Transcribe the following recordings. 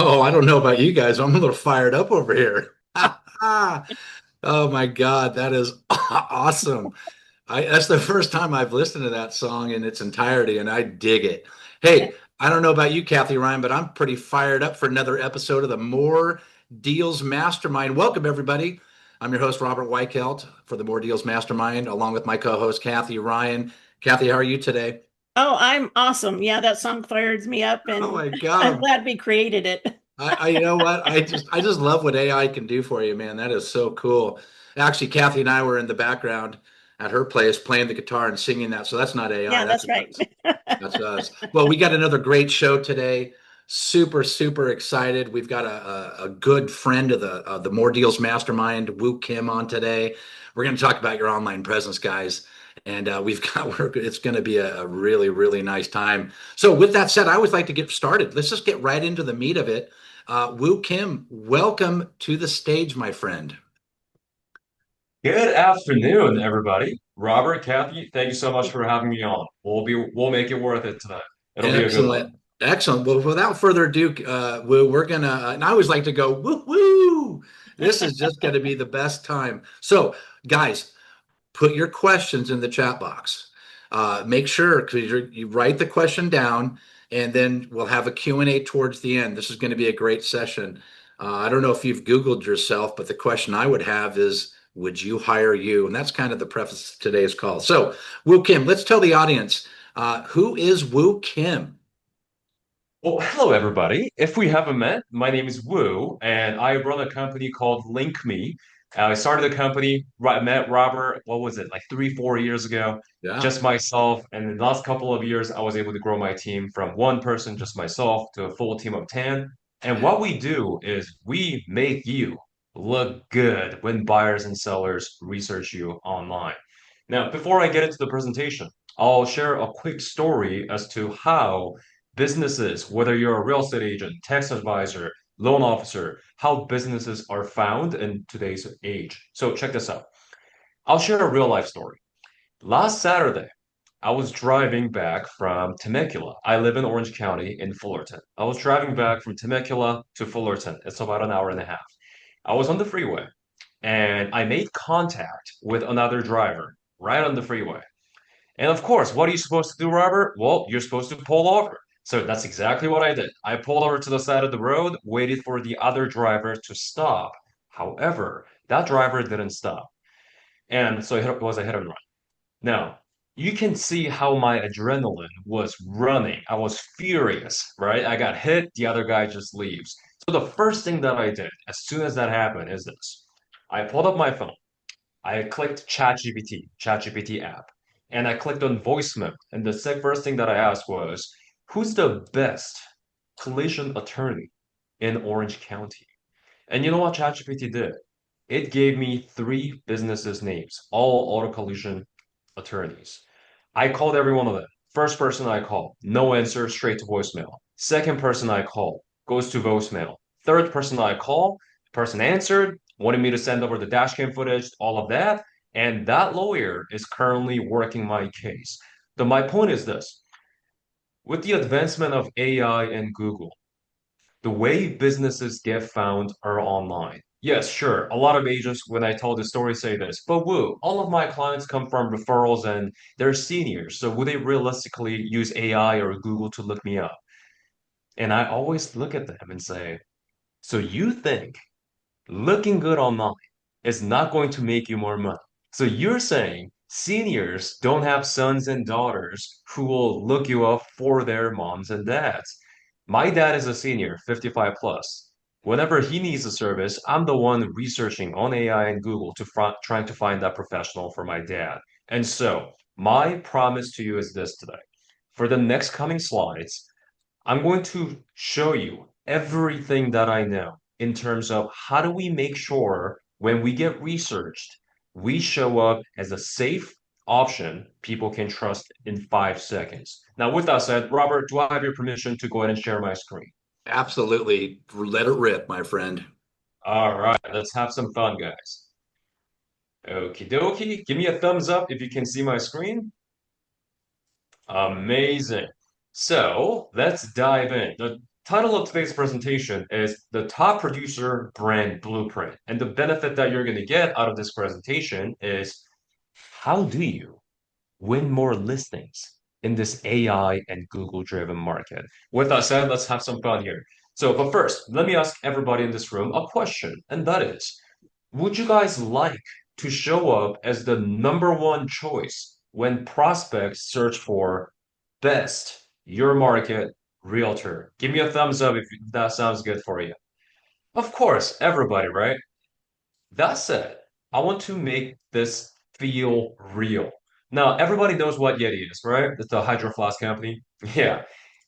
Oh, I don't know about you guys. I'm a little fired up over here. Oh my God, that is awesome. That's the first time I've listened to that song in its entirety, and I dig it. Hey, I don't know about you, Kathy Ryan, but I'm pretty fired up for another episode of the More Deals Mastermind. Welcome, everybody. I'm your host, Robert Weichelt, for the More Deals Mastermind, along with my co-host, Kathy Ryan. Kathy, how are you today? Oh, I'm awesome. Yeah, that song fires me up, Oh and my I'm God, glad we created it. you know what? I just love what AI can do for you, man. That is so cool. Actually, Kathy and I were in the background at her place playing the guitar and singing that. So that's not AI, Yeah, that's that's right. us. That's us. Well, we got another great show today. Super, super excited. We've got a good friend of the More Deals Mastermind, Woo Kim, on today. We're going to talk about your online presence, guys. And it's going to be a really, really nice time. So, with that said, I always like to get started. Let's just get right into the meat of it. Woo Kim, welcome to the stage, my friend. Good afternoon, everybody. Robert, Kathy, thank you so much for having me on. We'll make it worth it tonight. It'll be a good one. Excellent. Excellent. Well, without further ado, we're gonna, and I always like to go, woo woo. This is just going to be the best time. So, guys, put your questions in the chat box. Make sure because you write the question down, and then we'll have a Q&A towards the end. This is going to be a great session. I don't know if you've Googled yourself, but the question I would have is, would you hire you? And that's kind of the preface to today's call. So, Woo Kim, let's tell the audience, who is Woo Kim? Well, hello, everybody. If we haven't met, my name is Wu, and I run a company called LynkMe. I started the company, met Robert, what was it, like 3, 4 years ago, Yeah. just myself. And in the last couple of years, I was able to grow my team from one person, just myself, to a full team of 10. And what we do is we make you look good when buyers and sellers research you online. Now, before I get into the presentation, I'll share a quick story as to how businesses, whether you're a real estate agent, tax advisor, loan officer, how businesses are found in today's age. So check this out. I'll share a real life story. Last Saturday, I was driving back from Temecula. I live in Orange County in Fullerton. I was driving back from Temecula to Fullerton. It's about an hour and a half. I was on the freeway and I made contact with another driver right on the freeway. And of course, what are you supposed to do, Robert? Well, you're supposed to pull over. So that's exactly what I did. I pulled over to the side of the road, waited for the other driver to stop. However, that driver didn't stop. And so it was a hit and run. Now, you can see how my adrenaline was running. I was furious, right? I got hit, the other guy just leaves. So the first thing that I did as soon as that happened is this. I pulled up my phone. I clicked ChatGPT app, and I clicked on voicemail. And the first thing that I asked was, who's the best collision attorney in Orange County? And you know what ChatGPT did? It gave me three businesses' names, all auto collision attorneys. I called every one of them. First person I call, no answer, straight to voicemail. Second person I call, goes to voicemail. Third person I call, person answered, wanted me to send over the dash cam footage, all of that. And that lawyer is currently working my case. My point is this. With the advancement of AI and Google, the way businesses get found are online. Yes, sure. A lot of agents, when I tell the story, say this, but woo, all of my clients come from referrals and they're seniors. So would they realistically use AI or Google to look me up? And I always look at them and say, so you think looking good online is not going to make you more money? So you're saying seniors don't have sons and daughters who will look you up for their moms and dads. My dad is a senior, 55 plus. Whenever he needs a service, I'm the one researching on AI and Google to trying to find that professional for my dad. And so, my promise to you is this today. For the next coming slides, I'm going to show you everything that I know in terms of how do we make sure when we get researched, we show up as a safe option people can trust in 5 seconds. Now, with that said, Robert, do I have your permission to go ahead and share my screen? Absolutely. Let it rip, my friend. All right, let's have some fun, guys. Okie dokie. Give me a thumbs up if you can see my screen. Amazing. So let's dive in. The Title of today's presentation is the Top Producer Brand Blueprint. And the benefit that you're going to get out of this presentation is how do you win more listings in this AI and Google driven market? With that said, let's have some fun here. But first, let me ask everybody in this room a question, and that is, would you guys like to show up as the number one choice when prospects search for best your market realtor? Give me a thumbs up if that sounds good for you. Of course, everybody, right? That said, I want to make this feel real. Now, everybody knows what Yeti is, right? It's the Hydro Flask company. Yeah.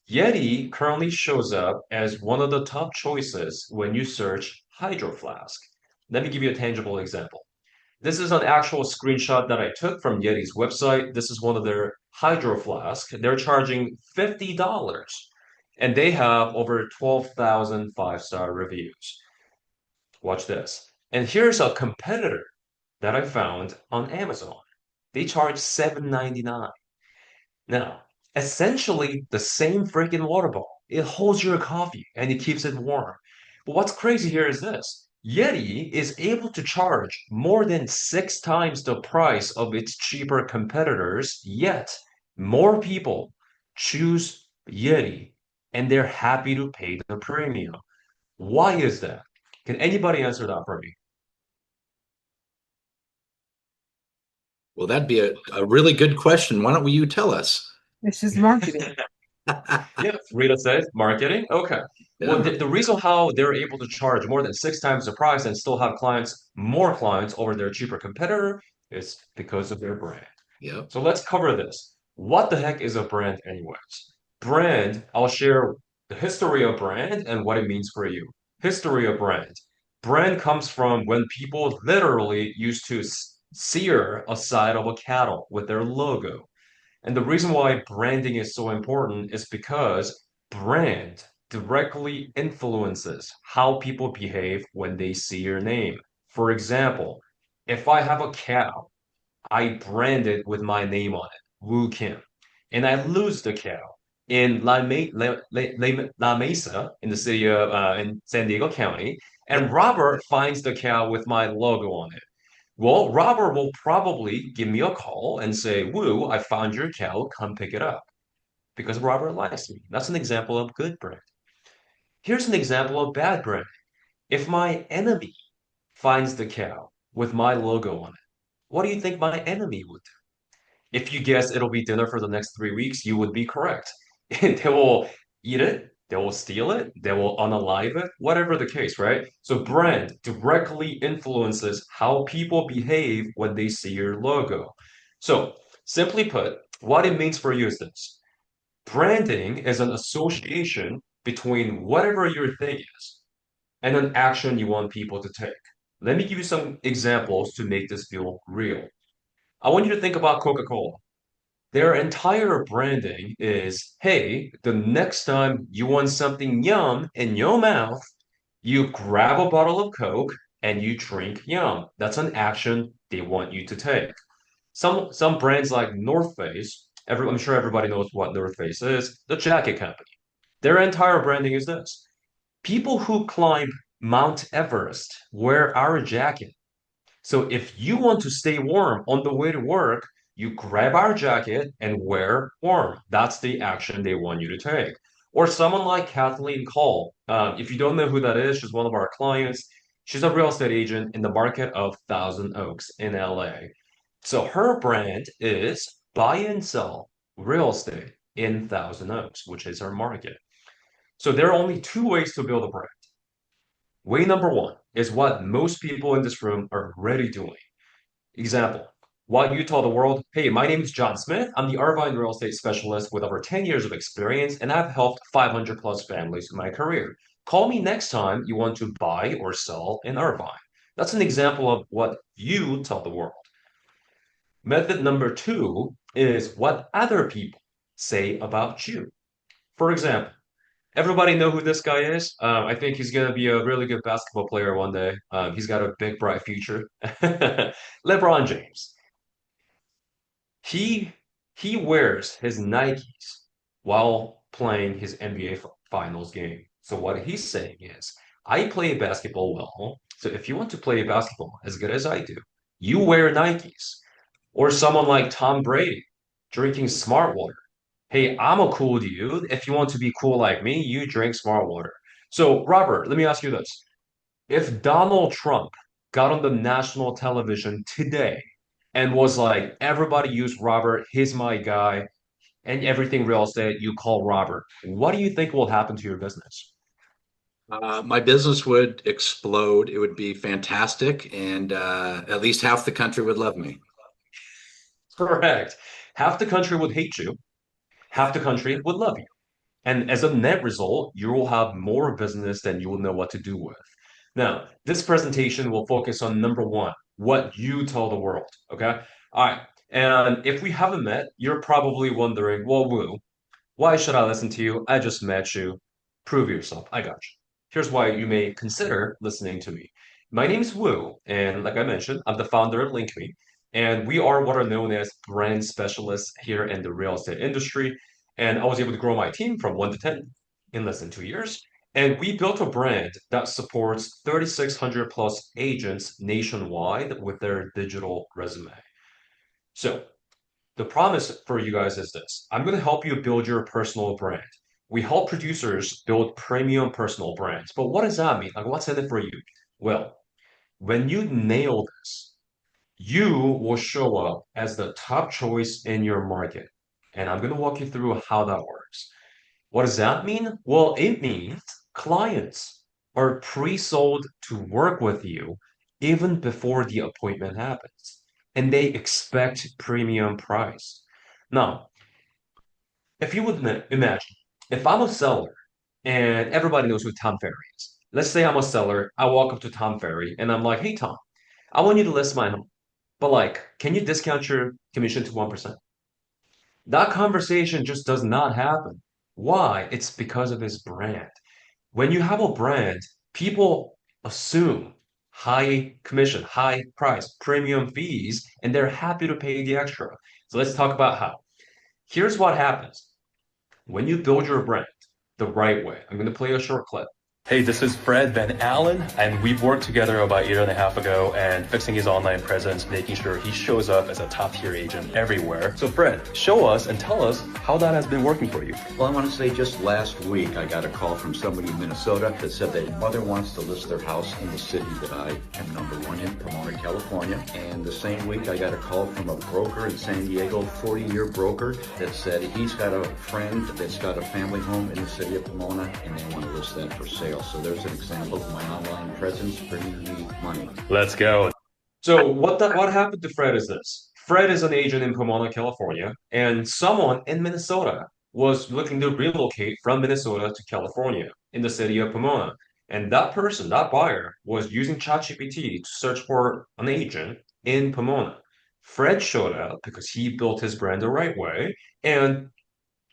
Yeti currently shows up as one of the top choices when you search Hydro Flask. Let me give you a tangible example. This is an actual screenshot that I took from Yeti's website. This is one of their Hydro Flask. They're charging $50, and they have over 12,000 five-star reviews. Watch this. And here's a competitor that I found on Amazon. They charge $7.99. Now, essentially the same freaking water bottle. It holds your coffee and it keeps it warm. But what's crazy here is this. Yeti is able to charge more than 6 times the price of its cheaper competitors, yet more people choose Yeti and they're happy to pay the premium. Why is that? Can anybody answer that for me? Well, that'd be a really good question. Why don't you tell us? It's just marketing. Yeah, Rita says marketing. Okay. Well, Yeah, the reason how they're able to charge more than 6 times the price and still have more clients over their cheaper competitor is because of their brand. yeah. So let's cover this. What the heck is a brand, anyways? Brand, I'll share the history of brand and what it means for you. History of brand. Brand comes from when people literally used to sear a side of a cattle with their logo. And the reason why branding is so important is because brand directly influences how people behave when they see your name. For example, if I have a cow, I brand it with my name on it, Woo Kim, and I lose the cow in La Mesa in the city of in San Diego County, and Robert finds the cow with my logo on it. Well, Robert will probably give me a call and say, Woo, I found your cow, come pick it up. Because Robert likes me. That's an example of good brand. Here's an example of bad brand. If my enemy finds the cow with my logo on it, what do you think my enemy would do? If you guess it'll be dinner for the next 3 weeks, you would be correct. They will eat it, they will steal it, they will unalive it, whatever the case, right? So brand directly influences how people behave when they see your logo. So simply put, what it means for you is this. Branding is an association between whatever your thing is and an action you want people to take. Let me give you some examples to make this feel real. I want you to think about Coca-Cola. Their entire branding is, hey, the next time you want something yum in your mouth, you grab a bottle of Coke and you drink yum. That's an action they want you to take. Some brands like North Face, I'm sure everybody knows what North Face is, the jacket company. Their entire branding is this. People who climb Mount Everest wear our jacket. So if you want to stay warm on the way to work, you grab our jacket and wear warm. That's the action they want you to take. Or someone like Kathleen Cole. If you don't know who that is, she's one of our clients. She's a real estate agent in the market of Thousand Oaks in LA. So her brand is buy and sell real estate in Thousand Oaks, which is her market. So there are only two ways to build a brand. Way number one is what most people in this room are already doing. Example, what you tell the world, hey, my name is John Smith. I'm the Irvine real estate specialist with over 10 years of experience, and I've helped 500 plus families in my career. Call me next time you want to buy or sell in Irvine. That's an example of what you tell the world. Method number two is what other people say about you. For example, everybody know who this guy is? I think he's going to be a really good basketball player one day. He's got a big, bright future. LeBron James. He he wears his Nikes while playing his NBA Finals game. So what he's saying is, I play basketball well. So if you want to play basketball as good as I do, you wear Nikes. Or someone like Tom Brady drinking smart water. Hey, I'm a cool dude. If you want to be cool like me, you drink smart water. So, Robert, let me ask you this. If Donald Trump got on the national television today and was like, everybody use Robert, he's my guy, and everything real estate you call Robert, what do you think will happen to your business? My business would explode. It would be fantastic, and at least half the country would love me. Correct. Half the country would hate you, half the country would love you. And as a net result, you will have more business than you will know what to do with. Now, this presentation will focus on number one, what you tell the world. Okay. All right. And if we haven't met, you're probably wondering, well, Wu, why should I listen to you? I just met you. Prove yourself. I got you. Here's why you may consider listening to me. My name is Wu, and like I mentioned, I'm the founder of LynkMe, and we are what are known as brand specialists here in the real estate industry. And I was able to grow my team from 1 to 10 in less than 2 years. And we built a brand that supports 3,600 plus agents nationwide with their digital resume. So the promise for you guys is this. I'm going to help you build your personal brand. We help producers build premium personal brands. But what does that mean? Like, what's in it for you? Well, when you nail this, you will show up as the top choice in your market. And I'm going to walk you through how that works. What does that mean? Well, it means clients are pre-sold to work with you even before the appointment happens, and they expect premium price. Now, if you would imagine, if I'm a seller and everybody knows who Tom Ferry is, let's say I'm a seller, I walk up to Tom Ferry and I'm like, hey, Tom, I want you to list my home, but like, can you discount your commission to 1%? That conversation just does not happen. Why? It's because of his brand. When you have a brand, people assume high commission, high price, premium fees, and they're happy to pay the extra. So let's talk about how. Here's what happens when you build your brand the right way. I'm going to play a short clip. Hey, this is Fred Van Allen, and we've worked together about a year and a half ago and fixing his online presence, making sure he shows up as a top tier agent everywhere. So Fred, show us and tell us how that has been working for you. Well, I want to say just last week, I got a call from somebody in Minnesota that said their mother wants to list their house in the city that I am number one in, Pomona, California. And the same week, I got a call from a broker in San Diego, 40-year broker, that said he's got a friend that's got a family home in the city of Pomona, and they want to list that for sale. So there's an example of my online presence bringing me money. Let's go. So what happened to Fred is this. Fred is an agent in Pomona, California, and someone in Minnesota was looking to relocate from Minnesota to California in the city of Pomona. And that person, that buyer, was using ChatGPT to search for an agent in Pomona. Fred showed up because he built his brand the right way, and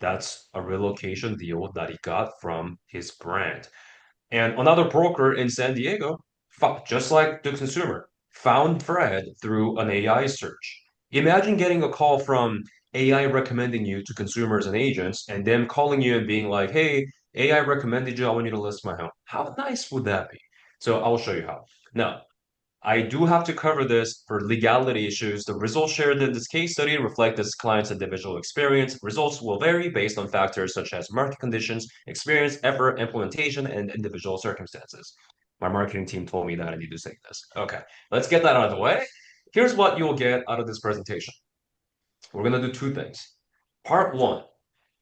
that's a relocation deal that he got from his brand. And another broker in San Diego, just like the consumer, found Fred through an AI search. Imagine getting a call from AI recommending you to consumers and agents, and them calling you and being like, hey, AI recommended you. I want you to list my home. How nice would that be? So I'll show you how. Now, I do have to cover this for legality issues. The results shared in this case study reflect this client's individual experience. Results will vary based on factors such as market conditions, experience, effort, implementation, and individual circumstances. My marketing team told me that I need to say this. Okay, let's get that out of the way. Here's what you'll get out of this presentation. We're going to do two things. Part one,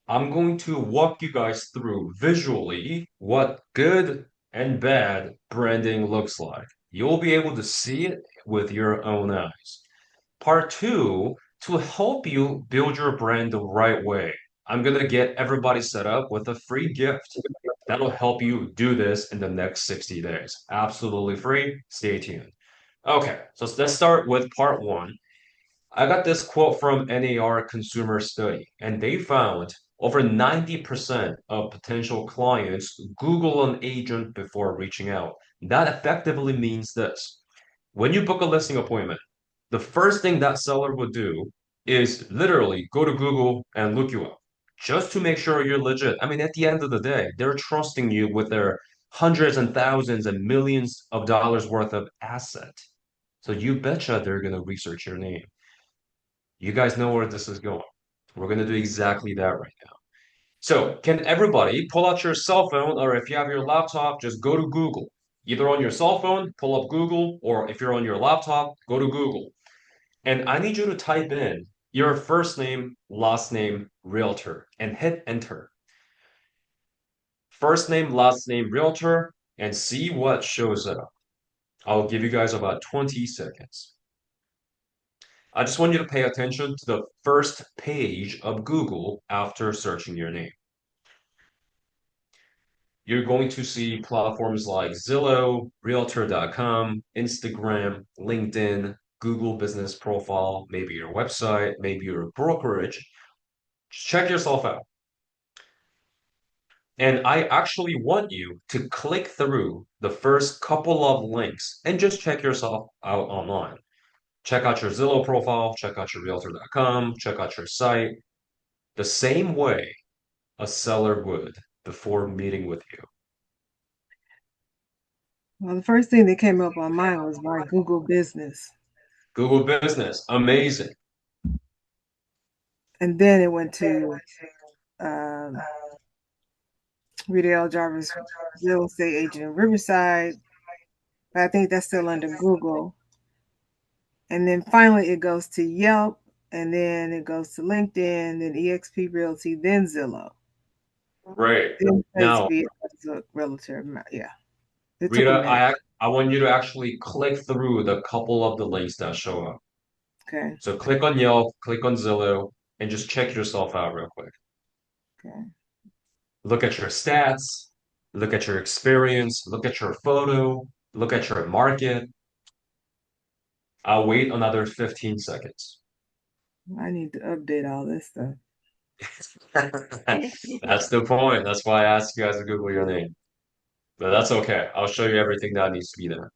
I'm going to walk you guys through visually what good and bad branding looks like. You'll be able to see it with your own eyes. Part two, to help you build your brand the right way, I'm going to get everybody set up with a free gift that'll help you do this in the next 60 days. Absolutely free. Stay tuned. Okay, so let's start with part one. I got this quote from NAR Consumer Study, and they found over 90% of potential clients Google an agent before reaching out. That effectively means this. When you book a listing appointment, the first thing that seller would do is literally go to Google and look you up. just to make sure you're legit. I mean, at the end of the day, they're trusting you with their hundreds and thousands and millions of dollars worth of asset. So you betcha they're going to research your name. You guys know where this is going. We're going to do exactly that right now. So, can everybody pull out your cell phone, or if you have your laptop, just go to Google. Either on your cell phone, pull up Google, or if you're on your laptop, go to Google. And I need you to type in your first name, last name, realtor, and hit enter. First name, last name, realtor, and see what shows up. I'll give you guys about 20 seconds. I just want you to pay attention to the first page of Google after searching your name. You're going to see platforms like Zillow, Realtor.com, Instagram, LinkedIn, Google Business Profile, maybe your website, maybe your brokerage. Just check yourself out. And I actually want you to click through the first couple of links and just check yourself out online. Check out your Zillow profile, check out your Realtor.com, check out your site, the same way a seller would before meeting with you. Well, the first thing that came up on mine was my Google Business. Google Business, amazing. And then it went to Rita L. Jarvis, real estate agent in Riverside. But I think that's still under Google. And then finally it goes to Yelp, and then it goes to LinkedIn, then eXp Realty, then Zillow. Great. Then Now, Facebook as a realtor. Yeah. It took a Rita, minute. I want you to actually click through the couple of the links that show up. Okay. So click on Yelp, click on Zillow, and just check yourself out real quick. Okay. Look at your stats, look at your experience, look at your photo, look at your market. I'll wait another 15 seconds. I need to update all this stuff. That's the point. That's why I asked you guys to Google your name. But that's okay. I'll show you everything that needs to be there.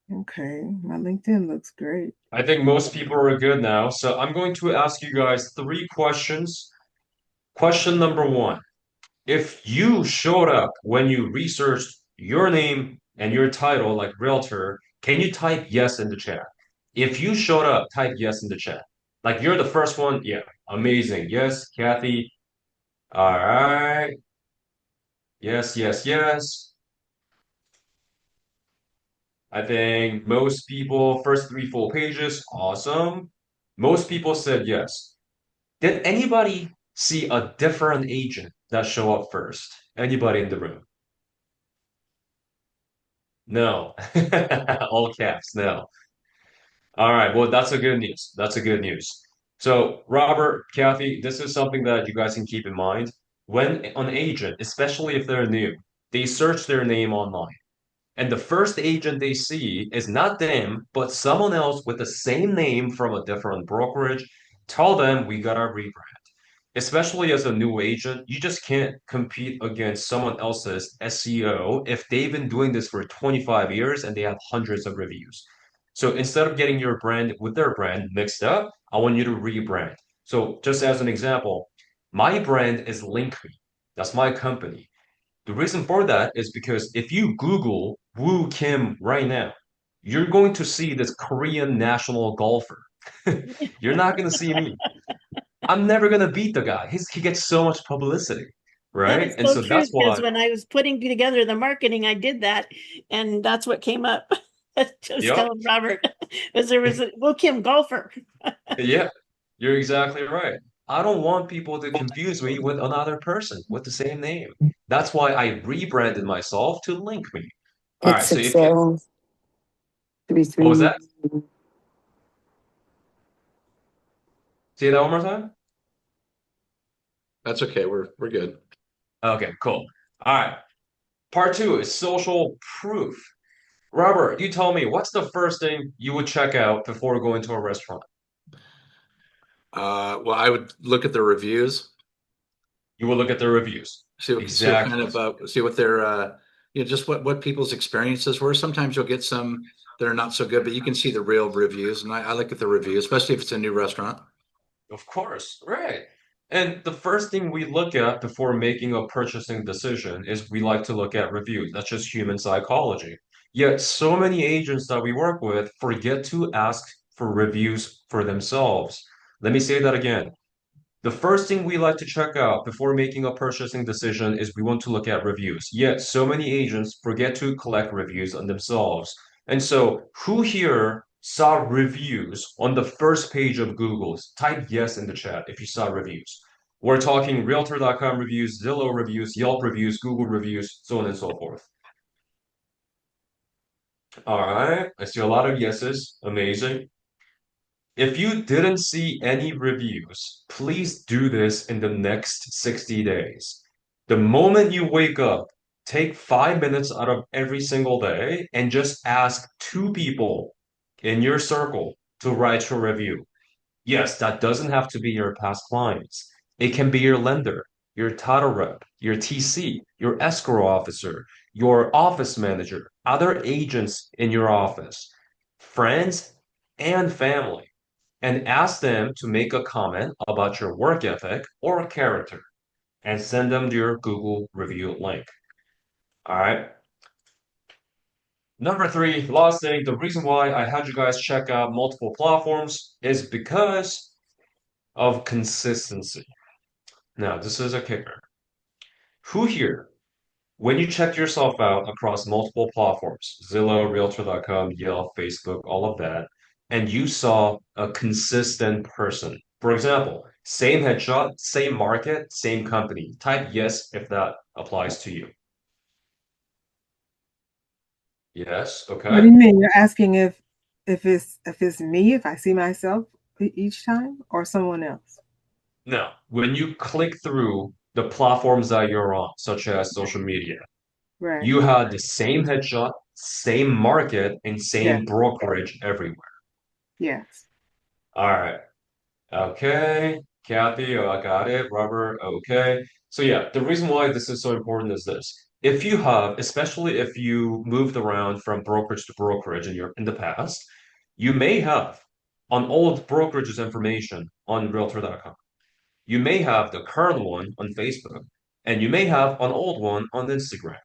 Okay. My LinkedIn looks great. I think most people are good now. So I'm going to ask you guys 3 questions. Question number 1. If you showed up when you researched your name and your title, like realtor, can you type yes in the chat? If you showed up, type yes in the chat. Like you're the first one. Yeah, amazing. Yes, Kathy. All right. Yes, yes, yes. I think most people, first 3 full pages, awesome. Most people said yes. Did anybody see a different agent that show up first? Anybody in the room? No. All caps, no. All right, well, that's a good news. That's a good news. So, Robert, Kathy, this is something that you guys can keep in mind. When an agent, especially if they're new, they search their name online. And the first agent they see is not them, but someone else with the same name from a different brokerage. Tell them we got our rebrand. Especially as a new agent, you just can't compete against someone else's SEO if they've been doing this for 25 years and they have hundreds of reviews. So instead of getting your brand with their brand mixed up, I want you to rebrand. So just as an example, my brand is LynkMe. That's my company. The reason for that is because if you Google Woo Kim right now, you're going to see this Korean national golfer. You're not going to see me. I'm never going to beat the guy. He gets so much publicity, That right? is And so so true that's why, because when I was putting together the marketing, I did that, and that's what came up. I was yep, telling Robert, was there was a Will Kim golfer. yeah, you're exactly right. I don't want people to confuse me with another person with the same name. That's why I rebranded myself to LynkMe. All right, It's so six if you, zero three what was three. that? Say that one more time. That's okay. We're good. Okay, cool. All right. Part 2 is social proof. Robert, you tell me, what's the first thing you would check out before going to a restaurant? Well, I would look at the reviews, You would look at the reviews. see what kind Exactly. of see what their just what people's experiences were. Sometimes you'll get some that are not so good, but you can see the real reviews, and I look at the reviews, especially if it's a new restaurant. Of course, right. And the first thing we look at before making a purchasing decision is we like to look at reviews. That's just human psychology. Yet so many agents that we work with forget to ask for reviews for themselves. Let me say that again. The first thing we like to check out before making a purchasing decision is we want to look at reviews. Yet, so many agents forget to collect reviews on themselves. And so, who here saw reviews on the first page of Google's? Type yes in the chat if you saw reviews. We're talking Realtor.com reviews, Zillow reviews, Yelp reviews, Google reviews, so on and so forth. All right, I see a lot of yeses. Amazing. If you didn't see any reviews, please do this in the next 60 days. The moment you wake up, take 5 minutes out of every single day and just ask two people in your circle to write your review. Yes, that doesn't have to be your past clients. It can be your lender, your title rep, your TC, your escrow officer, your office manager, other agents in your office, friends, and family, and ask them to make a comment about your work ethic or character and send them your Google review link. All right. Number three, last thing, the reason why I had you guys check out multiple platforms is because of consistency. Now, this is a kicker. Who here, when you check yourself out across multiple platforms, Zillow, Realtor.com, Yelp, Facebook, all of that, and you saw a consistent person? For example, same headshot, same market, same company. Type yes if that applies to you. Yes, What do okay. you mean? You're asking if it's me, if I see myself each time, or someone else? Now, when you click through the platforms that you're on, such as social media, Right. you had the same headshot, same market, and Yeah. same brokerage everywhere. Yes. All right. Okay. Kathy, oh, I got it. Robert, okay. So yeah, the reason why this is so important is this. If you have, especially if you moved around from brokerage to brokerage in the past, you may have on old brokerage's information on Realtor.com. You may have the current one on Facebook, and you may have an old one on Instagram.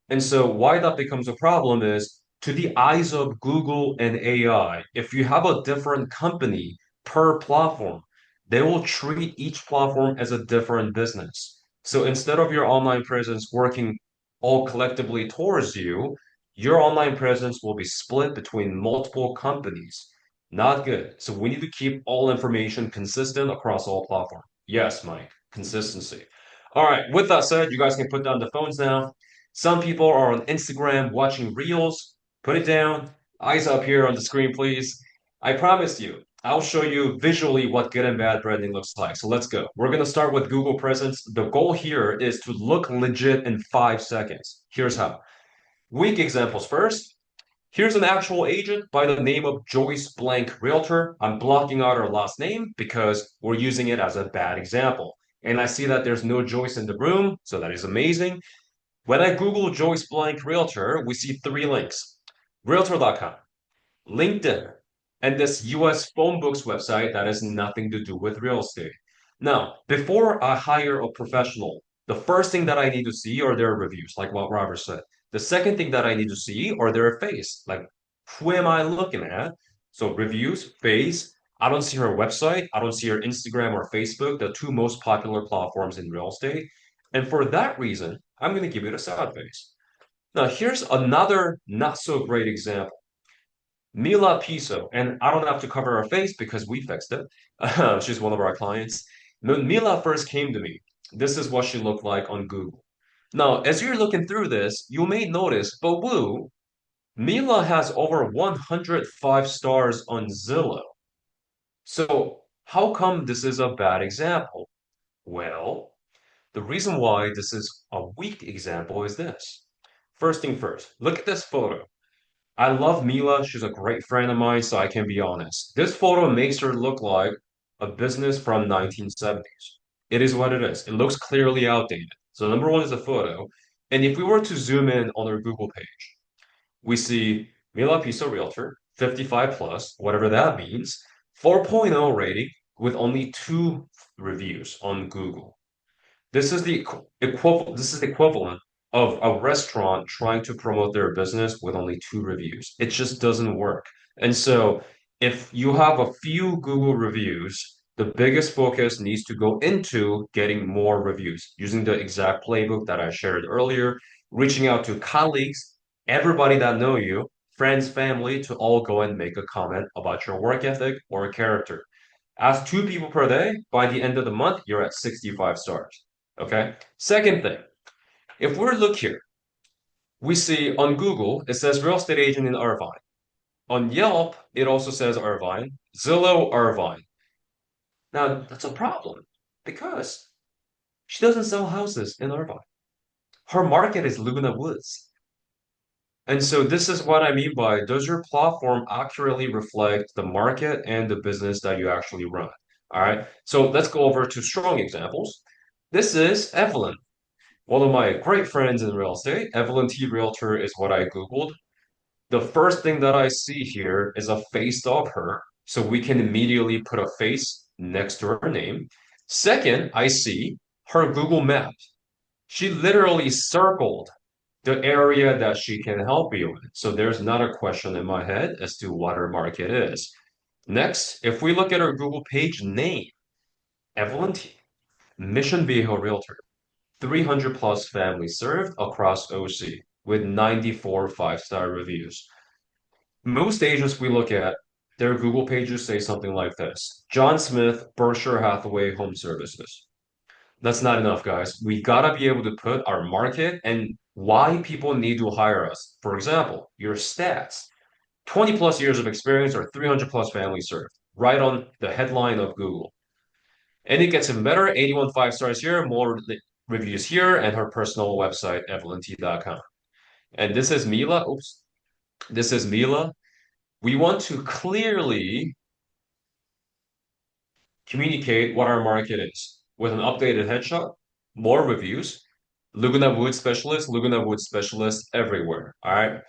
And so why that becomes a problem is to the eyes of Google and AI, if you have a different company per platform, they will treat each platform as a different business. So instead of your online presence working all collectively towards you, your online presence will be split between multiple companies. Not good. So we need to keep all information consistent across all platforms. Yes, Mike, consistency. All right, with that said, you guys can put down the phones now. Some people are on Instagram watching Reels. Put it down. Eyes up here on the screen, please. I promise you, I'll show you visually what good and bad branding looks like. So let's go. We're going to start with Google Presence. The goal here is to look legit in 5 seconds. Here's how. Weak examples first. Here's an actual agent by the name of Joyce Blank Realtor. I'm blocking out her last name because we're using it as a bad example. And I see that there's no Joyce in the room, so that is amazing. When I Google Joyce Blank Realtor, we see three links: Realtor.com, LinkedIn, and this US phone books website that has nothing to do with real estate. Now, before I hire a professional, the first thing that I need to see are their reviews, like what Robert said. The second thing that I need to see are their face, like who am I looking at? So reviews, face. I don't see her website. I don't see her Instagram or Facebook, the two most popular platforms in real estate. And for that reason, I'm going to give it a sad face. Now, here's another not so great example. Mila Piso, and I don't have to cover her face because we fixed it. She's one of our clients. When Mila first came to me, this is what she looked like on Google. Now, as you're looking through this, you may notice, but woo, Mila has over 105 stars on Zillow. So, how come this is a bad example? Well, the reason why this is a weak example is this. First thing first, look at this photo. I love Mila. She's a great friend of mine, so I can be honest. This photo makes her look like a business from 1970s. It is what it is. It looks clearly outdated. So number one is the photo. And if we were to zoom in on our Google page, we see Mila Piso Realtor, 55 plus, whatever that means, 4.0 rating with only 2 reviews on Google. This is the equivalent of a restaurant trying to promote their business with only 2 reviews. It just doesn't work. And so if you have a few Google reviews, the biggest focus needs to go into getting more reviews using the exact playbook that I shared earlier, reaching out to colleagues, everybody that know you, friends, family, to all go and make a comment about your work ethic or character. Ask 2 people per day. By the end of the month, you're at 65 stars. Okay. Second thing, if we look here, we see on Google, it says real estate agent in Irvine. On Yelp, it also says Irvine, Zillow, Irvine. Now, that's a problem because she doesn't sell houses in Irvine. Her market is Laguna Woods. And so this is what I mean by, does your platform accurately reflect the market and the business that you actually run? All right. So let's go over to strong examples. This is Evelyn. One of my great friends in real estate, Evelyn T. Realtor is what I Googled. The first thing that I see here is a face of her. So we can immediately put a face next to her name. Second, I see her Google map. She literally circled the area that she can help you in. So there's not a question in my head as to what her market is. Next, if we look at her Google page name, Evelyn T. Mission Viejo Realtor. 300 plus families served across OC with 94 5-star reviews. Most agents we look at, their Google pages say something like this: John Smith, Berkshire Hathaway Home Services. That's not enough, guys. We gotta be able to put our market and why people need to hire us. For example, your stats: 20 plus years of experience or 300 plus families served, right on the headline of Google. And it gets even better, 81 5 stars here, more reviews here, and her personal website, evelynt.com. And this is Mila. Oops. This is Mila. We want to clearly communicate what our market is with an updated headshot, more reviews, Laguna Woods specialist everywhere. All right.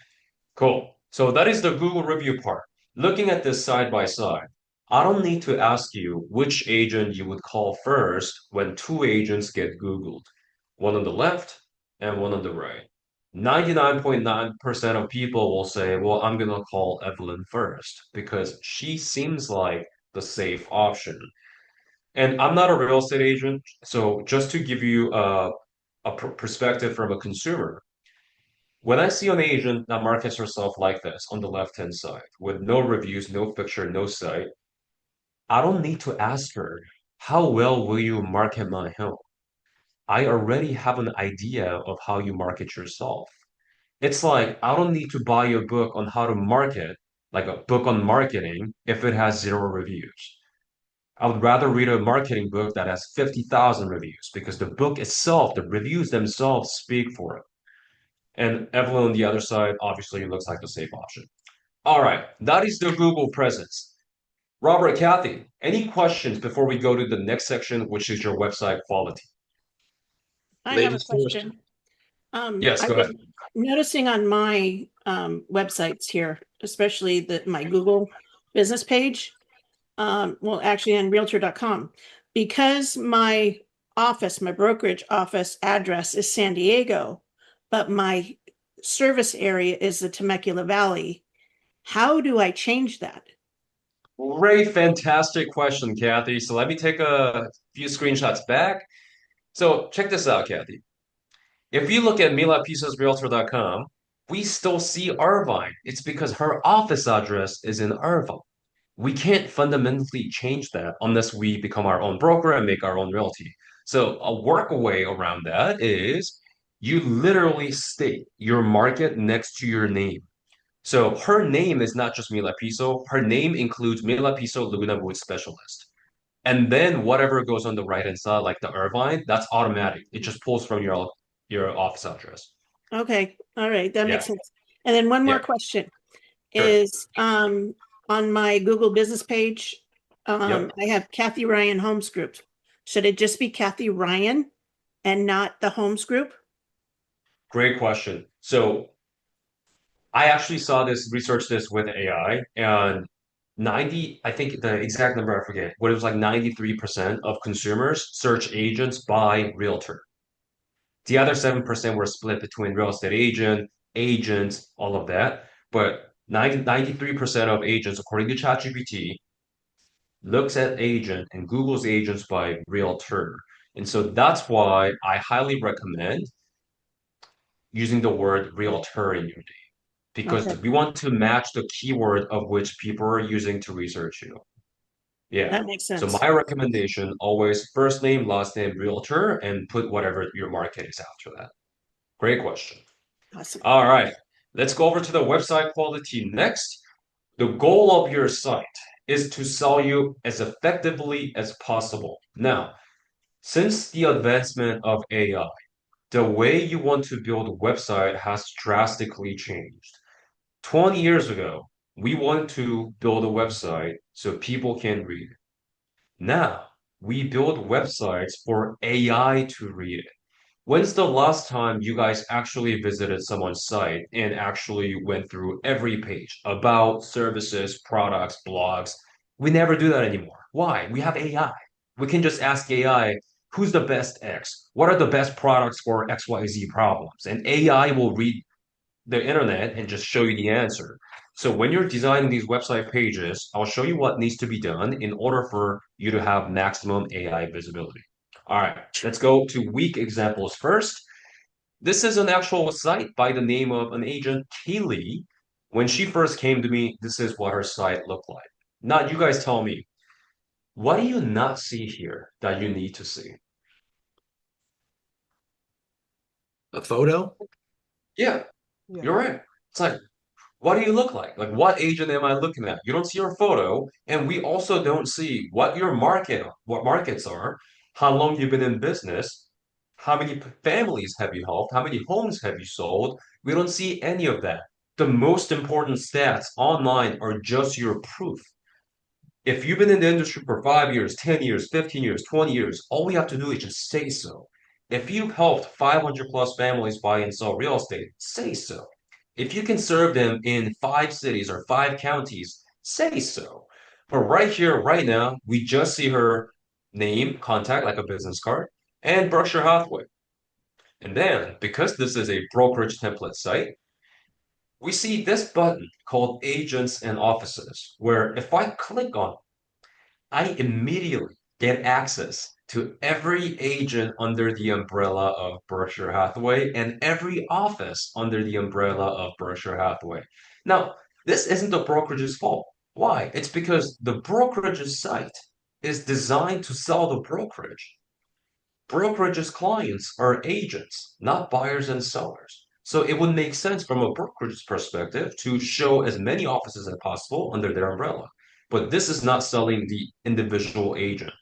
Cool. So that is the Google review part. Looking at this side by side, I don't need to ask you which agent you would call first when 2 agents get Googled, one on the left and one on the right. 99.9% of people will say, well, I'm going to call Evelyn first because she seems like the safe option. And I'm not a real estate agent, so just to give you a perspective from a consumer, when I see an agent that markets herself like this on the left-hand side with no reviews, no picture, no site, I don't need to ask her, how well will you market my home? I already have an idea of how you market yourself. It's like I don't need to buy a book on how to market, like a book on marketing, if it has 0 reviews. I would rather read a marketing book that has 50,000 reviews because the book itself, the reviews themselves speak for it. And Evelyn on the other side obviously looks like the safe option. All right, that is the Google presence. Robert, Kathy, any questions before we go to the next section, which is your website quality? I have a Ladies first. question. Yes, I've go ahead. been noticing on my websites here, especially my Google business page, well, actually on realtor.com, because my office, my brokerage office address is San Diego, but my service area is the Temecula Valley. How do I change that? Great, fantastic question, Kathy. So let me take a few screenshots back. So check this out, Kathy. If you look at milapisosrealtor.com, we still see Irvine. It's because her office address is in Irvine. We can't fundamentally change that unless we become our own broker and make our own realty. So a workaway around that is you literally state your market next to your name. So her name is not just Mila Piso. Her name includes Mila Piso Laguna Woods Specialist. And then whatever goes on the right hand side, like the Irvine, that's automatic. It just pulls from your office address. Okay, all right, that Yeah. makes sense. And then one more Yeah. question. Sure. is on my Google business page. Yep. I have Kathy Ryan Homes Group. Should it just be Kathy Ryan and not the Homes Group? Great question. So I actually saw this, researched this with AI, and 90, I think the exact number I forget, but it was like 93% of consumers search agents by realtor. The other 7% were split between real estate agent, agents, all of that. But 93% of agents, according to ChatGPT, looks at agent and Google's agents by realtor. And so that's why I highly recommend using the word realtor in your name because Okay, we want to match the keyword of which people are using to research you. Yeah. that makes So sense. my recommendation, always first name, last name, realtor, and put whatever your market is after that. Great question. Awesome. All right. Let's go over to the website quality next. The goal of your site is to sell you as effectively as possible. Now, since the advancement of AI, the way you want to build a website has drastically changed. 20 years ago, we wanted to build a website so people can read it. Now, we build websites for AI to read it. When's the last time you guys actually visited someone's site and actually went through every page about services, products, blogs? We never do that anymore. Why? We have AI. We can just ask AI, who's the best X? What are the best products for XYZ problems? And AI will read the internet and just show you the answer. So when you're designing these website pages, I'll show you what needs to be done in order for you to have maximum AI visibility. All right, let's go to weak examples first. This is an actual site by the name of an agent, Kaylee. When she first came to me, this is what her site looked like. Now, you guys tell me, what do you not see here that you need to see? A photo? Yeah, Yeah. you're right. It's like, what do you look like? Like, what agent am I looking at? You don't see your photo, and we also don't see what your what markets are, how long you've been in business, how many families have you helped, how many homes have you sold. We don't see any of that. The most important stats online are just your proof. If you've been in the industry for 5 years, 10 years, 15 years, 20 years, all we have to do is just say so. If you've helped 500 plus families buy and sell real estate, say so. If you can serve them in 5 cities or 5 counties, say so. But right here, right now, we just see her name, contact, like a business card, and Berkshire Hathaway. And then, because this is a brokerage template site, we see this button called Agents and Offices, where if I click on it, I immediately get access to every agent under the umbrella of Berkshire Hathaway and every office under the umbrella of Berkshire Hathaway. Now, this isn't the brokerage's fault. Why? It's because the brokerage's site is designed to sell the brokerage. Brokerage's clients are agents, not buyers and sellers. So it would make sense from a brokerage perspective to show as many offices as possible under their umbrella. But this is not selling the individual agent.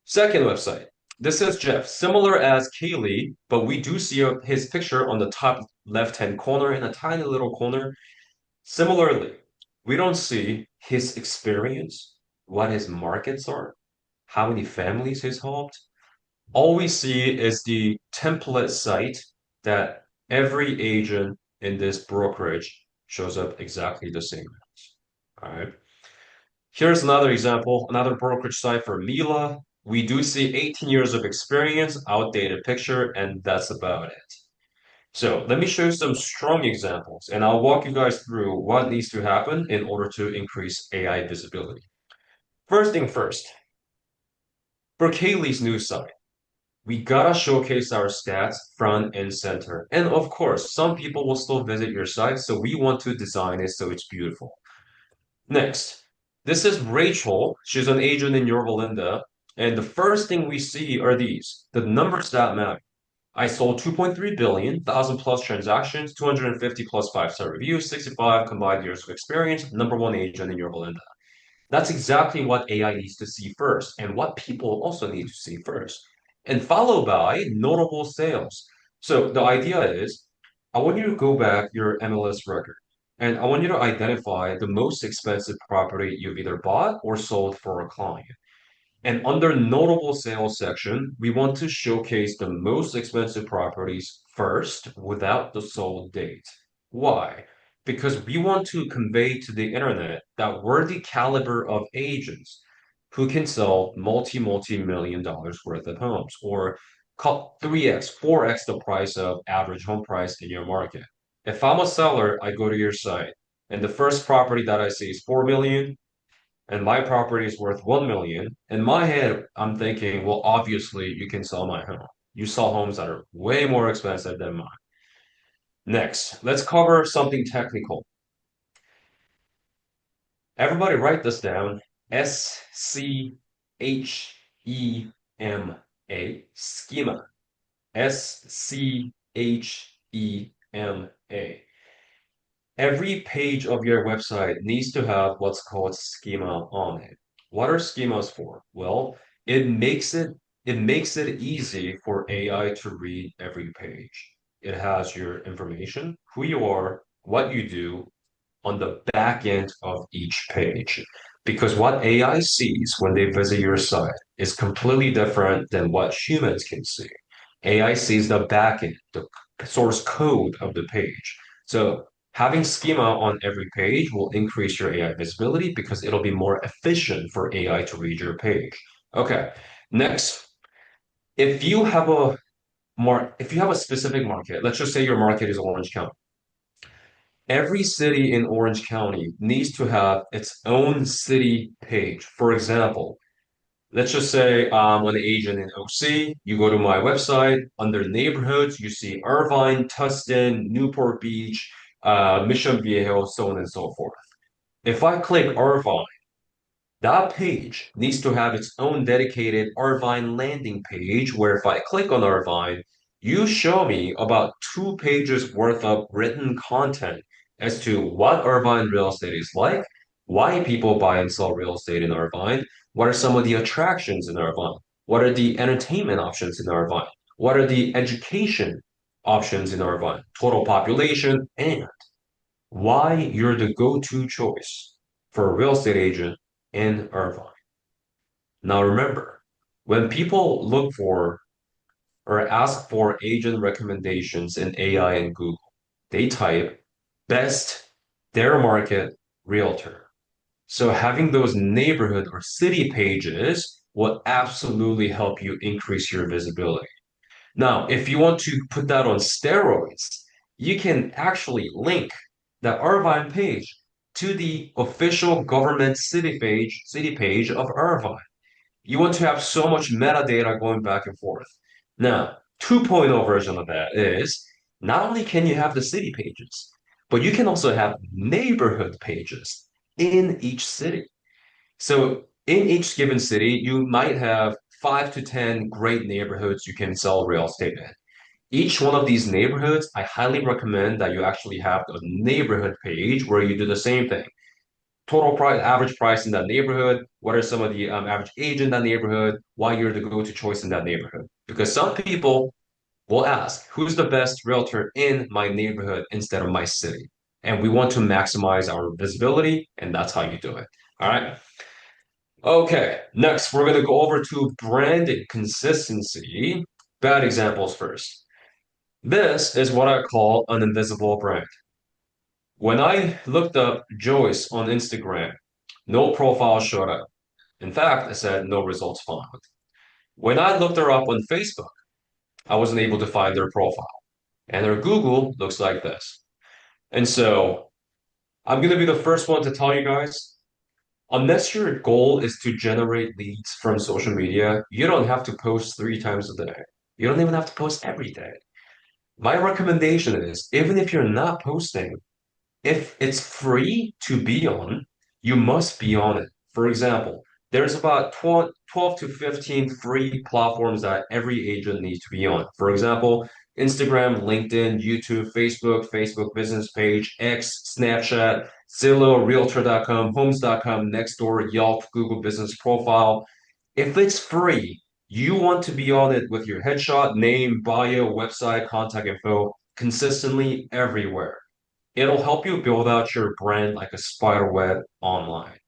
Second website. This is Jeff, similar as Kaylee, but we do see his picture on the top left-hand corner in a tiny little corner. Similarly, we don't see his experience, what his markets are, how many families he's helped. All we see is the template site that every agent in this brokerage shows up exactly the same as. All right. Here's another example, another brokerage site for Mila. We do see 18 years of experience, outdated picture, and that's about it. So let me show you some strong examples, and I'll walk you guys through what needs to happen in order to increase AI visibility. First thing first, for Kaylee's new site, we gotta showcase our stats front and center. And of course, some people will still visit your site, so we want to design it so it's beautiful. Next, this is Rachel. She's an agent in Yorba Linda. And the first thing we see are these, the numbers that matter. I sold 2.3 billion, 1,000 plus transactions, 250 plus five-star reviews, 65 combined years of experience, number one agent in Yorba Linda. That's exactly what AI needs to see first, and what people also need to see first, and followed by notable sales. So the idea is, I want you to go back your MLS record And I want you to identify the most expensive property you've either bought or sold for a client. And under notable sales section, we want to showcase the most expensive properties first without the sold date. Why? Because we want to convey to the internet that we're the caliber of agents who can sell multi-million dollars worth of homes or 3x, 4x the price of average home price in your market. If I'm a seller, I go to your site and the first property that I see is 4 million and my property is worth 1 million. In my head, I'm thinking, well, obviously you can sell my home. You sell homes that are way more expensive than mine. Next, let's cover something technical. Everybody write this down. SCHEMA, schema. SCHEMA. Every page of your website needs to have what's called schema on it. What are schemas for? Well, it makes it easy for AI to read every page. It has your information, who you are, what you do on the back end of each page. Because what AI sees when they visit your site is completely different than what humans can see. AI sees the back end, the source code of the page. So having schema on every page will increase your AI visibility because it'll be more efficient for AI to read your page. Okay, next, if you have a if you have a specific market, let's just say your market is Orange County. Every city in Orange County needs to have its own city page. For example, let's just say I'm an agent in OC. You go to my website, under neighborhoods, you see Irvine, Tustin, Newport Beach, Mission Viejo, so on and so forth. If I click Irvine, that page needs to have its own dedicated Irvine landing page where if I click on Irvine, you show me about 2 pages worth of written content as to what Irvine real estate is like, why people buy and sell real estate in Irvine, what are some of the attractions in Irvine, what are the entertainment options in Irvine, what are the education options in Irvine, total population, and why you're the go-to choice for a real estate agent in Irvine. Now remember, when people look for or ask for agent recommendations in AI and Google, they type best their market realtor. So having those neighborhood or city pages will absolutely help you increase your visibility. Now, if you want to put that on steroids, you can actually link the Irvine page to the official government city page of Irvine. You want to have so much metadata going back and forth. Now, 2.0 version of that is not only can you have the city pages, but you can also have neighborhood pages in each city. So in each given city, you might have 5 to 10 great neighborhoods you can sell real estate in. Each one of these neighborhoods, I highly recommend that you actually have a neighborhood page where you do the same thing. Total price, average price in that neighborhood. What are some of the average age in that neighborhood? Why you're the go-to choice in that neighborhood? Because some people will ask, who's the best realtor in my neighborhood instead of my city? And we want to maximize our visibility, and that's how you do it. All right. Okay, next we're going to go over to branding consistency. Bad examples first. This is what I call an invisible brand. When I looked up Joyce on Instagram, no profile showed up. In fact, it said no results found. When I looked her up on Facebook, I wasn't able to find her profile. And her Google looks like this. And so I'm going to be the first one to tell you guys, unless your goal is to generate leads from social media, you don't have to post 3 times a day. You don't even have to post every day. My recommendation is, even if you're not posting, if it's free to be on, you must be on it. For example, there's about 12 to 15 free platforms that every agent needs to be on. For example, Instagram, LinkedIn, YouTube, Facebook business page, X, Snapchat, Zillow, Realtor.com, Homes.com, Nextdoor, Yelp, Google Business Profile. If it's free, you want to be on it with your headshot, name, bio, website, contact info consistently everywhere. It'll help you build out your brand like a spider web online.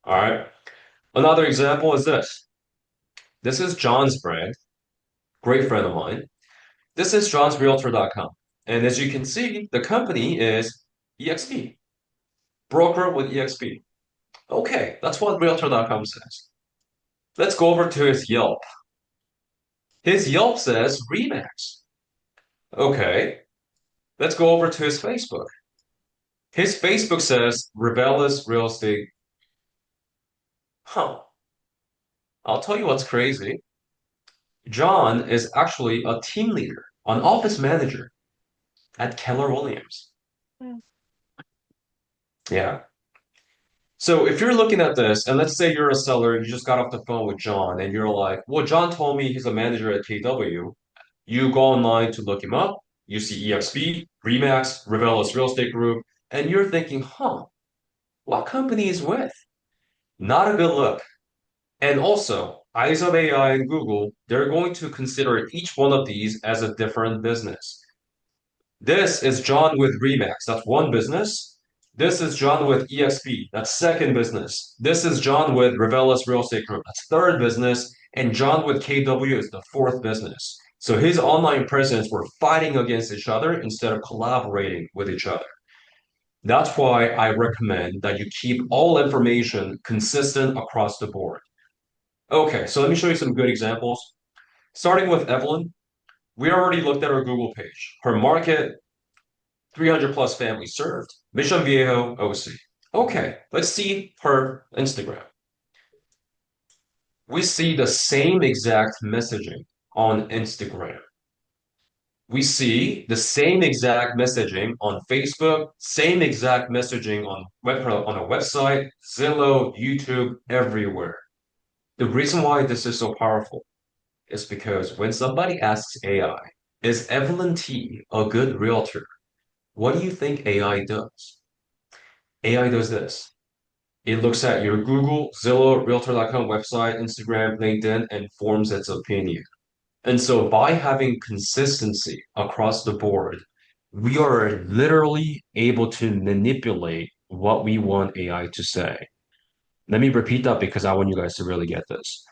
All right. Another example is this. This is John's brand, great friend of mine. This is johnsrealtor.com. And as you can see, the company is EXP, broker with EXP. Okay, that's what realtor.com says. Let's go over to his Yelp. His Yelp says Remax. Okay, let's go over to his Facebook. His Facebook says Revelis Real Estate. Huh. I'll tell you what's crazy. John is actually a team leader, an office manager at Keller Williams. Yeah. So if you're looking at this, and let's say you're a seller, you just got off the phone with John, and you're like, well, John told me he's a manager at KW. You go online to look him up, you see EXP, Remax, Revelis Real Estate Group, and you're thinking, huh, what company is with? Not a good look. And also, eyes of AI and Google, they're going to consider each one of these as a different business. This is John with Remax. That's one business. This is John with EXP. That's second business. This is John with Revelis Real Estate Group. That's third business. And John with KW is the fourth business. So his online presence were fighting against each other instead of collaborating with each other. That's why I recommend that you keep all information consistent across the board. Okay, so let me show you some good examples. Starting with Evelyn, we already looked at her Google page. Her market, 300 plus families served. Mission Viejo, OC. Okay, let's see her Instagram. We see the same exact messaging on Instagram. We see the same exact messaging on Facebook, same exact messaging on a website, Zillow, YouTube, everywhere. The reason why this is so powerful is because when somebody asks AI, is Evelyn T a good realtor? What do you think AI does? AI does this. It looks at your Google, Zillow, Realtor.com website, Instagram, LinkedIn, and forms its opinion. And so by having consistency across the board, we are literally able to manipulate what we want AI to say. Let me repeat that because I want you guys to really get this.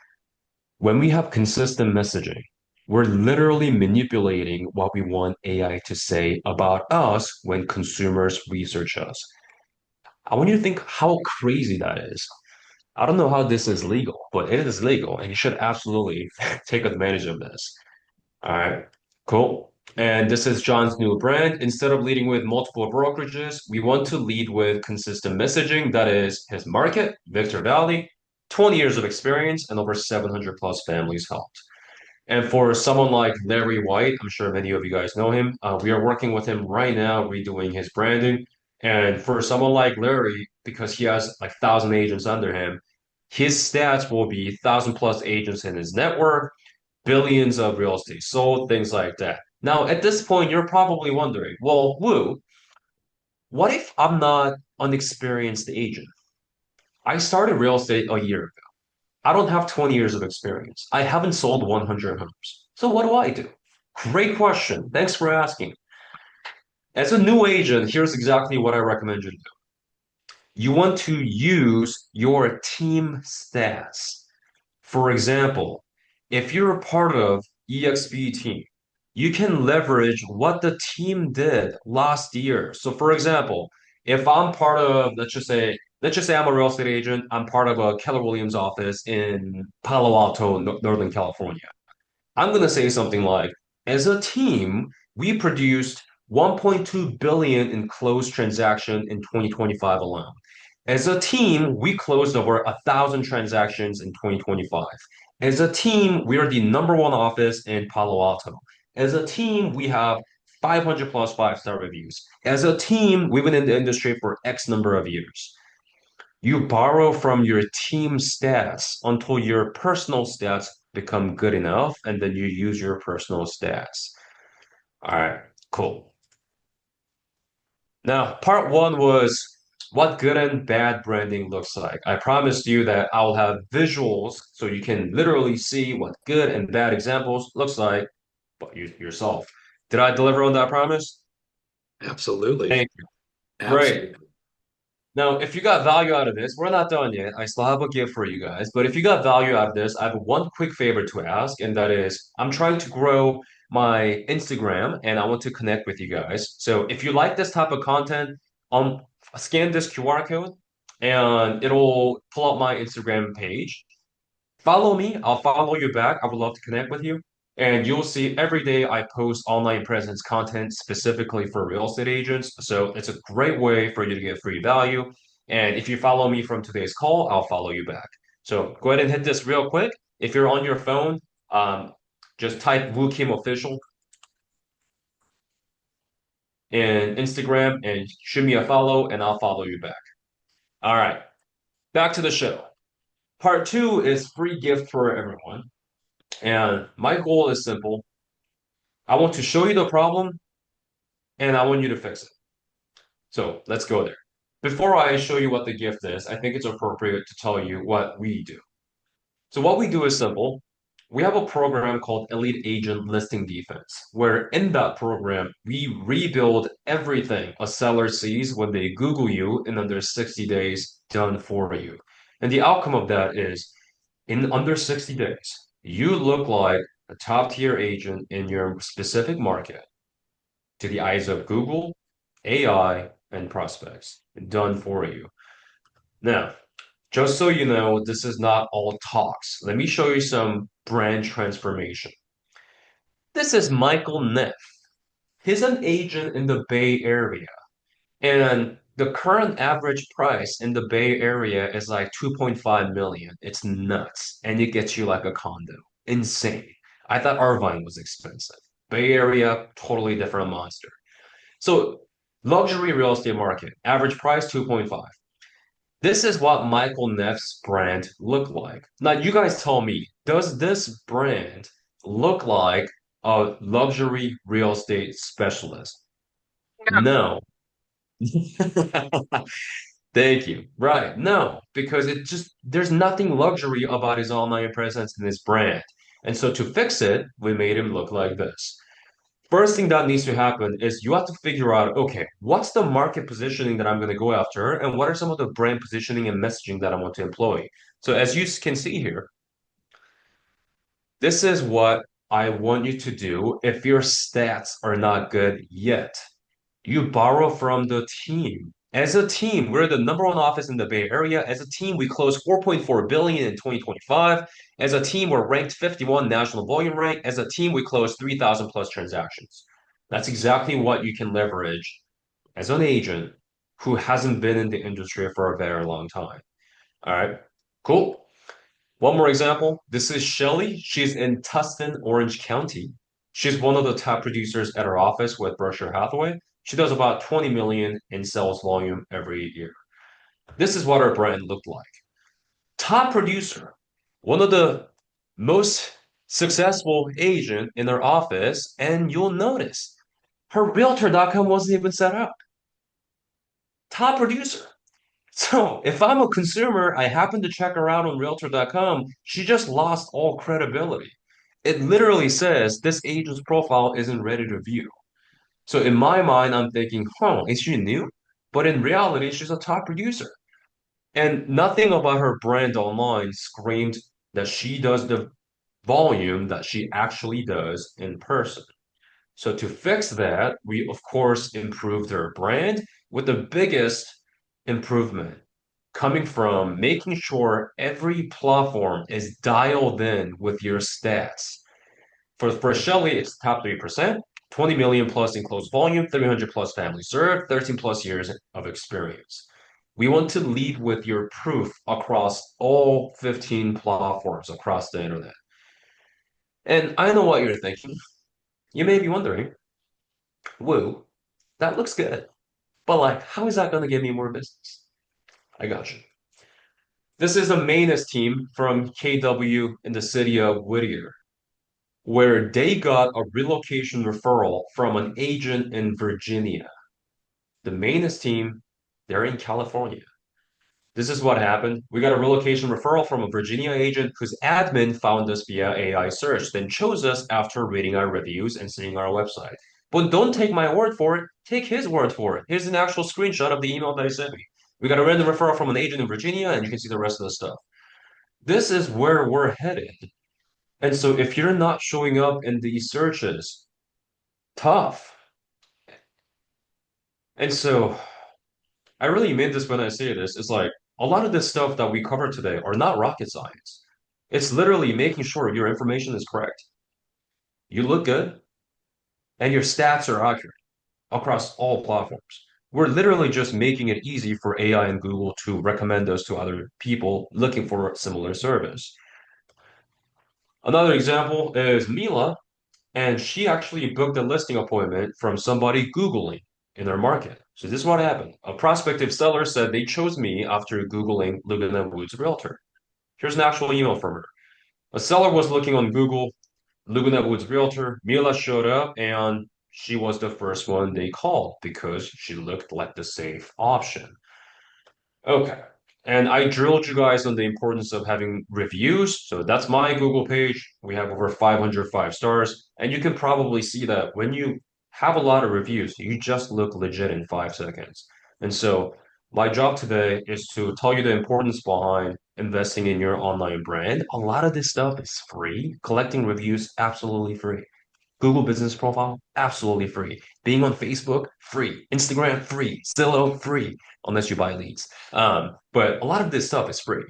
When we have consistent messaging, we're literally manipulating what we want AI to say about us when consumers research us. I want you to think how crazy that is. I don't know how this is legal, but it is legal, and you should absolutely take advantage of this. All right, cool. And this is John's new brand. Instead of leading with multiple brokerages, we want to lead with consistent messaging. That is his market, Victor Valley, 20 years of experience, and over 700 plus families helped. And for someone like Larry White, I'm sure many of you guys know him. We are working with him right now, redoing his branding. And for someone like Larry, because he has like 1,000 agents under him, his stats will be 1,000 plus agents in his network, billions of real estate sold, things like that. Now, at this point, you're probably wondering, well, Woo, what if I'm not an experienced agent? I started real estate a year ago. I don't have 20 years of experience. I haven't sold 100 homes. So what do I do? Great question. Thanks for asking. As a new agent, here's exactly what I recommend you to do. You want to use your team stats. For example, if you're a part of EXP team, you can leverage what the team did last year. So for example, if I'm part of, let's just say I'm a real estate agent, I'm part of a Keller Williams office in Palo Alto, Northern California. I'm going to say something like, as a team, we produced 1.2 billion in closed transaction in 2025 alone. As a team, we closed over 1,000 transactions in 2025. As a team, we are the number one office in Palo Alto. As a team, we have 500 plus five-star reviews. As a team, we've been in the industry for X number of years. You borrow from your team stats until your personal stats become good enough, and then you use your personal stats. All right, cool. Now, part one was what good and bad branding looks like. I promised you that I'll have visuals so you can literally see what good and bad examples looks like, but yourself. Did I deliver on that promise? Absolutely. Thank you. Great. Absolutely. Now, if you got value out of this, we're not done yet. I still have a gift for you guys. But if you got value out of this, I have one quick favor to ask, and that is I'm trying to grow my Instagram and I want to connect with you guys. So if you like this type of content, scan this QR code and it'll pull up my Instagram page. Follow me. I'll follow you back. I would love to connect with you. And you'll see every day I post online presence content specifically for real estate agents. So it's a great way for you to get free value. And if you follow me from today's call, I'll follow you back. So go ahead and hit this real quick. If you're on your phone, just type Wu Kim Official in Instagram and shoot me a follow, and I'll follow you back. All right, back to the show. Part two is free gift for everyone. And my goal is simple. I want to show you the problem and I want you to fix it. So let's go there. Before I show you what the gift is, I think it's appropriate to tell you what we do. So what we do is simple. We have a program called Elite Agent Listing Defense, where in that program, we rebuild everything a seller sees when they Google you in under 60 days done for you. And the outcome of that is in under 60 days, you look like a top tier agent in your specific market to the eyes of Google, AI, and prospects. Done for you. Now, just so you know, this is not all talks. Let me show you some brand transformation. This is Michael Neff. He's an agent in the Bay Area. And the current average price in the Bay Area is like 2.5 million. It's nuts. And it gets you like a condo. Insane. I thought Irvine was expensive. Bay Area, totally different monster. So luxury real estate market, average price 2.5. This is what Michael Neff's brand look like. Now you guys tell me, does this brand look like a luxury real estate specialist? No. Thank you. Right. No, because it just, there's nothing luxury about his online presence and his brand. And so to fix it, we made him look like this. First thing that needs to happen is you have to figure out, okay, what's the market positioning that I'm going to go after, and what are some of the brand positioning and messaging that I want to employ? So as you can see here, this is what I want you to do if your stats are not good yet. You borrow from the team. As a team, we're the number one office in the Bay Area. As a team, we closed 4.4 billion in 2025. As a team, we're ranked 51 national volume rank. As a team, we closed 3,000 plus transactions. That's exactly what you can leverage as an agent who hasn't been in the industry for a very long time. All right, cool. One more example. This is Shelly. She's in Tustin, Orange County. She's one of the top producers at her office with Berkshire Hathaway. She does about 20 million in sales volume every year. This is what her brand looked like. Top producer, one of the most successful agent in her office, and you'll notice her realtor.com wasn't even set up. Top producer. So if I'm a consumer, I happen to check her out on realtor.com, she just lost all credibility. It literally says this agent's profile isn't ready to view. So in my mind, I'm thinking, is she new? But in reality, she's a top producer. And nothing about her brand online screamed that she does the volume that she actually does in person. So to fix that, we of course improved her brand with the biggest improvement coming from making sure every platform is dialed in with your stats. For Shelly, it's top 3%, 20 million plus in closed volume, 300 plus family served, 13 plus years of experience. We want to lead with your proof across all 15 platforms across the internet. And I know what you're thinking. You may be wondering, woo, that looks good. But like, how is that going to get me more business? I got you. This is a Manus team from KW in the city of Whittier, where they got a relocation referral from an agent in Virginia. The Manus team, they're in California. This is what happened. We got a relocation referral from a Virginia agent whose admin found us via AI search, then chose us after reading our reviews and seeing our website. But don't take my word for it. Take his word for it. Here's an actual screenshot of the email that he sent me. We got a random referral from an agent in Virginia, and you can see the rest of the stuff. This is where we're headed. And so if you're not showing up in these searches, tough. And so I really mean this when I say this. It's like a lot of this stuff that we cover today are not rocket science. It's literally making sure your information is correct. You look good, and your stats are accurate across all platforms. We're literally just making it easy for AI and Google to recommend us to other people looking for a similar service. Another example is Mila, and she actually booked a listing appointment from somebody Googling in their market. So this is what happened. A prospective seller said they chose me after Googling Laguna Woods Realtor. Here's an actual email from her. A seller was looking on Google, Laguna Woods Realtor. Mila showed up and she was the first one they called because she looked like the safe option. Okay. And I drilled you guys on the importance of having reviews. So that's my Google page. We have over 500 5 stars. And you can probably see that when you have a lot of reviews, you just look legit in 5 seconds. And so my job today is to tell you the importance behind investing in your online brand. A lot of this stuff is free. Collecting reviews, absolutely free. Google Business Profile, absolutely free. Being on Facebook, free. Instagram, free. Zillow, free, unless you buy leads. But a lot of this stuff is free.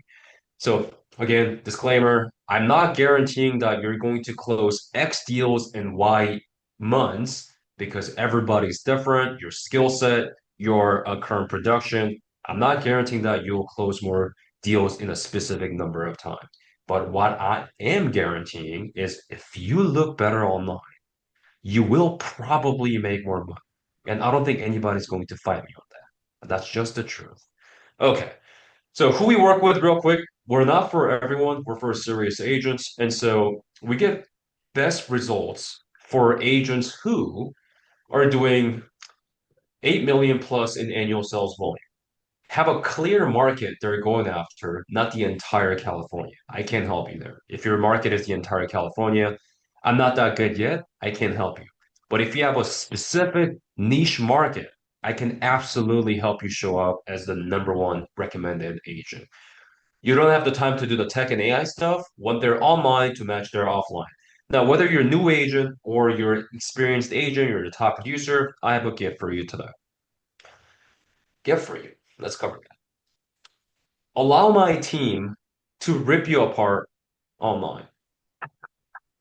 So again, disclaimer, I'm not guaranteeing that you're going to close X deals in Y months because everybody's different, your skill set, your current production. I'm not guaranteeing that you'll close more deals in a specific number of time. But what I am guaranteeing is if you look better online, you will probably make more money. And I don't think anybody's going to fight me on that. That's just the truth. Okay. So who we work with real quick, we're not for everyone, we're for serious agents. And so we get best results for agents who are doing 8 million plus in annual sales volume. Have a clear market they're going after, not the entire California. I can't help you there. If your market is the entire California, I'm not that good yet. I can't help you. But if you have a specific niche market, I can absolutely help you show up as the number one recommended agent. You don't have the time to do the tech and AI stuff. Want their online to match their offline. Now, whether you're a new agent or you're an experienced agent, you're the top producer, I have a gift for you today. Gift for you. Let's cover that. Allow my team to rip you apart online.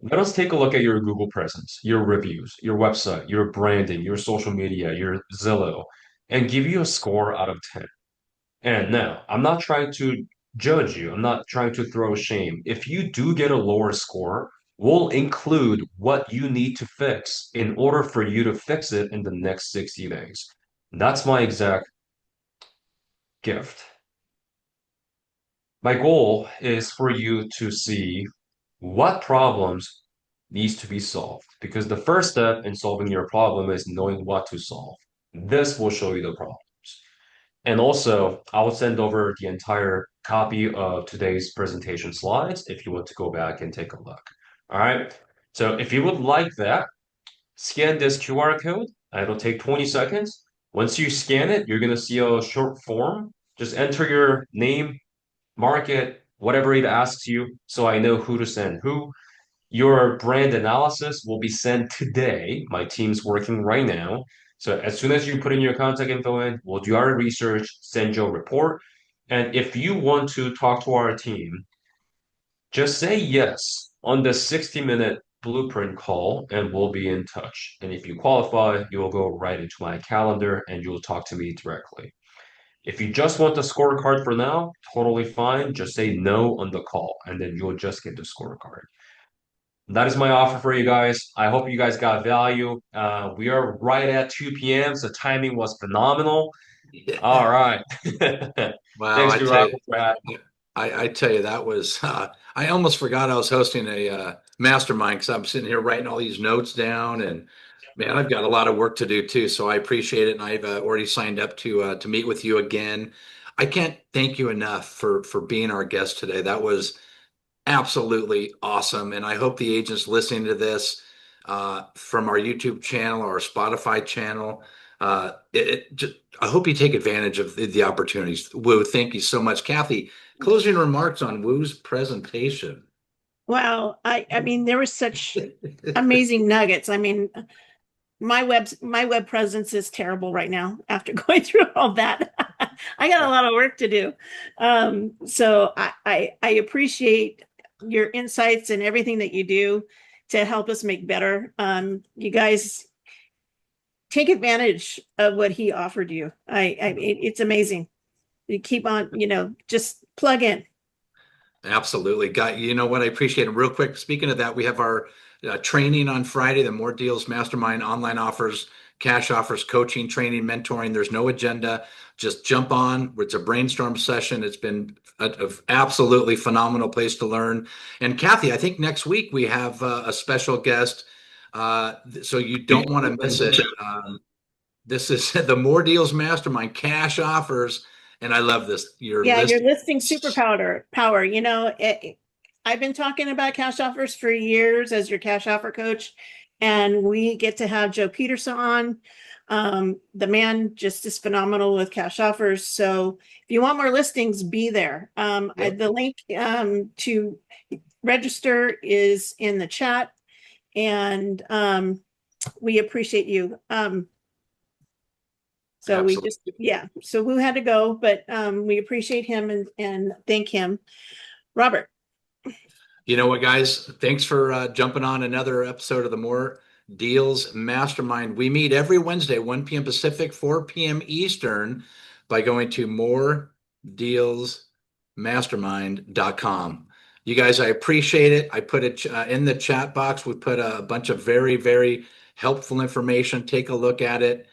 Let us take a look at your Google presence, your reviews, your website, your branding, your social media, your Zillow, and give you a score out of 10. And now, I'm not trying to judge you. I'm not trying to throw shame. If you do get a lower score, we'll include what you need to fix in order for you to fix it in the next 60 days. That's my exact gift. My goal is for you to see what problems needs to be solved because the first step in solving your problem is knowing what to solve. This will show you the problems. And also, I'll send over the entire copy of today's presentation slides if you want to go back and take a look. All right. So if you would like that, scan this QR code. It'll take 20 seconds. Once you scan it, you're going to see a short form. Just enter your name, market, whatever it asks you, so I know who to send who. Your brand analysis will be sent today. My team's working right now. So as soon as you put in your contact info in, we'll do our research, send you a report. And if you want to talk to our team, just say yes on the 60-minute blueprint call and we'll be in touch. And if you qualify, you will go right into my calendar and you'll talk to me directly. If you just want the scorecard for now, totally fine. Just say no on the call, and then you'll just get the scorecard. That is my offer for you guys. I hope you guys got value. We are right at 2 p.m., so timing was phenomenal. All right. Wow, Thanks, Durag, for having me. I tell you, that was, I almost forgot I was hosting a mastermind because I'm sitting here writing all these notes down and man, I've got a lot of work to do too. So I appreciate it. And I've already signed up to meet with you again. I can't thank you enough for being our guest today. That was absolutely awesome. And I hope the agents listening to this from our YouTube channel or our Spotify channel. I hope you take advantage of the opportunities. Woo, thank you so much. Kathy, closing remarks on Woo's presentation. Wow. I mean, there were such amazing nuggets. I mean, my web presence is terrible right now after going through all that. I got a lot of work to do. So I appreciate your insights and everything that you do to help us make better. You guys take advantage of what he offered you. It's amazing. You keep on, just plug in. Absolutely. You know what? I appreciate it. Real quick, speaking of that, we have our training on Friday, the More Deals Mastermind online offers, cash offers, coaching, training, mentoring. There's no agenda. Just jump on. It's a brainstorm session. It's been a absolutely phenomenal place to learn. And Kathy, I think next week we have a special guest. So you don't want to miss it. This is the More Deals Mastermind, cash offers. And I love this. Your listing superpower power. I've been talking about cash offers for years as your cash offer coach, and we get to have Joe Peterson on. The man just is phenomenal with cash offers. So if you want more listings, be there. The link to register is in the chat, and we appreciate you. So Absolutely. so Woo had to go, but we appreciate him and thank him. Robert. You know what, guys? Thanks for jumping on another episode of the More Deals Mastermind. We meet every Wednesday, 1 p.m. Pacific, 4 p.m. Eastern, by going to moredealsmastermind.com. You guys, I appreciate it. I put it in the chat box. We put a bunch of very, very helpful information. Take a look at it.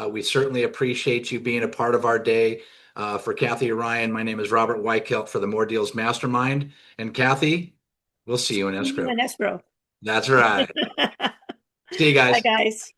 We certainly appreciate you being a part of our day. For Kathy Ryan, my name is Robert Weichelt for the More Deals Mastermind. And Kathy, we'll see you in escrow. In escrow. That's right. See you guys. Bye, guys.